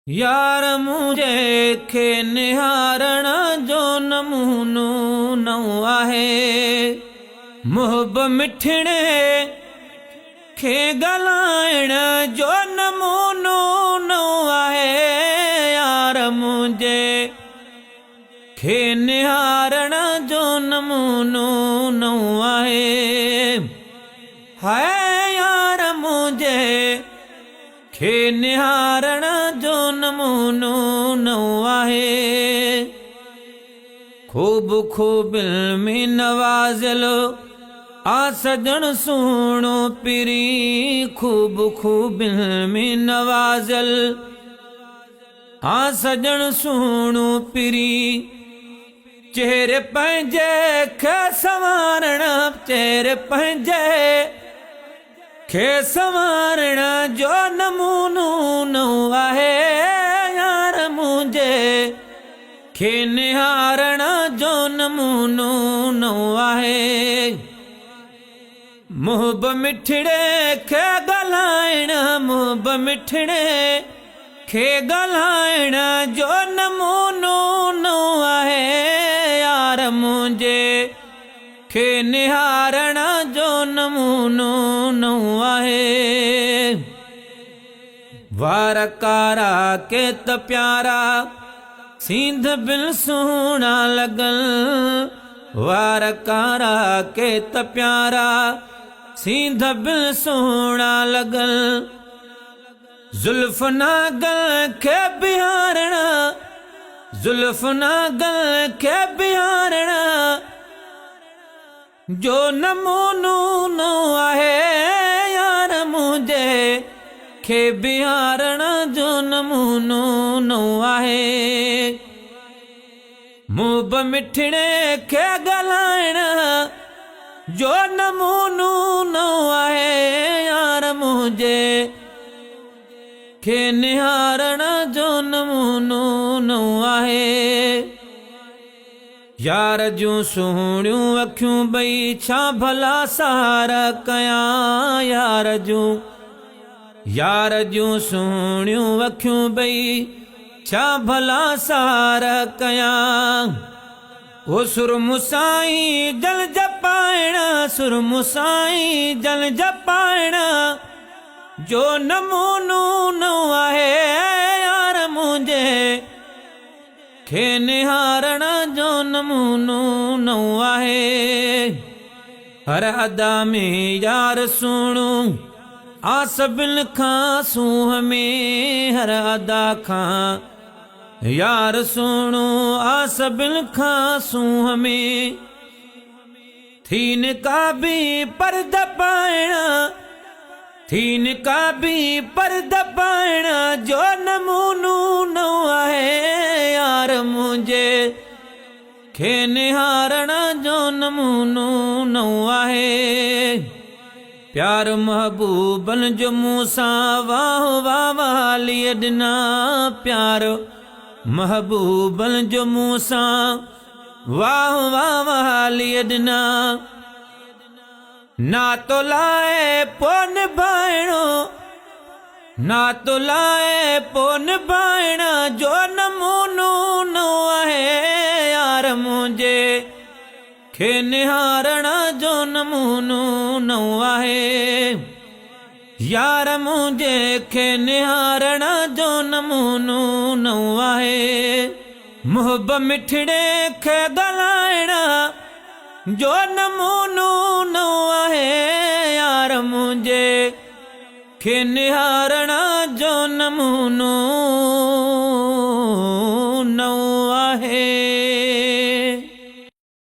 यार मुझे खे निहारण जो नमूनो न आहे। मुहब मिठड़े खे गलाइण जो नमूनो न आहे। यार मुझे खे निहारण जो नमूनो न आहे। हाय यार मुझे खे निहारण जो नमूनो न आहे। खूब खूब इल्मी नवाज़िलो आ सजण सुहिणो पिरी। खूब खूब इल्मी नवाज़िल आ सजण सुहिणो पिरी। चेहरे पंहिंजे खे संवारण, चेहरे पंहिंजे खे संवारण जो नमूनो न आहे। यार मुझे खे निहारण जो नमूनो न आहे। मुहब मिठड़े खे गलाइण, मुहब मिठड़े खे गलाइण जो नमूनो न आहे। यार मुझे खे निहारण जो नमूनो न आहे। वार कारा के त प्यारा सींध बिल सुहिणा लगल। वार कारा के त प्यारा सींध बिल सुहिणा लगल। जुल्फ नागल खे बिहारण, जुल्फ नागल खे बिहारण जो नमूनो न आहे। यार मुझे खे बिहारण जो नमूनो न आहे। मुहब मिठड़े खे गलाइण जो नमूनो न आहे। यार मुझे खे निहारण जो नमूनो न आहे। यार जूं सुहिणियूं अखियूं ॿई छा भला सहारा कयां। यार जूं सुहिणियूं अखियूं ॿई छा भला सहारा कयां। ओ सुरमुसाई जल जपाइण, सुरमुसाई जल जपाइण जो नमूनो न आहे। यार मुझे खे निहारण जो नमूनो न आहे। हर अदा में यार सुहिणो आ सभिनि खां सूंह में। हर अदा खां यार सुहिणो आ सभिनि खां सूंह में। थी निकाबी पर्द पाइण, थी निकाबी पर्द पाइण जो नमूनो न आहे। यार मुझे खे निहारण जो नमूनो न आहे। प्यार महबूबन जो मूंसां वाह वाह वालीअ ॾिना। प्यार महबूबन जो मूंसां वाह वाह वालीअ ॾिना। नातो लाए पो निभाइणो, नातो लाए पो निभाइण जो नमूनो न आहे। यार मुझे खे निहारण जो नमूनो न आहे। यार मुझे खे निहारण जो नमूनो न आहे। मुहब मिठड़े खे गलाइण जो नमूनो न आहे। यार मुझे खे निहारण जो नमूनो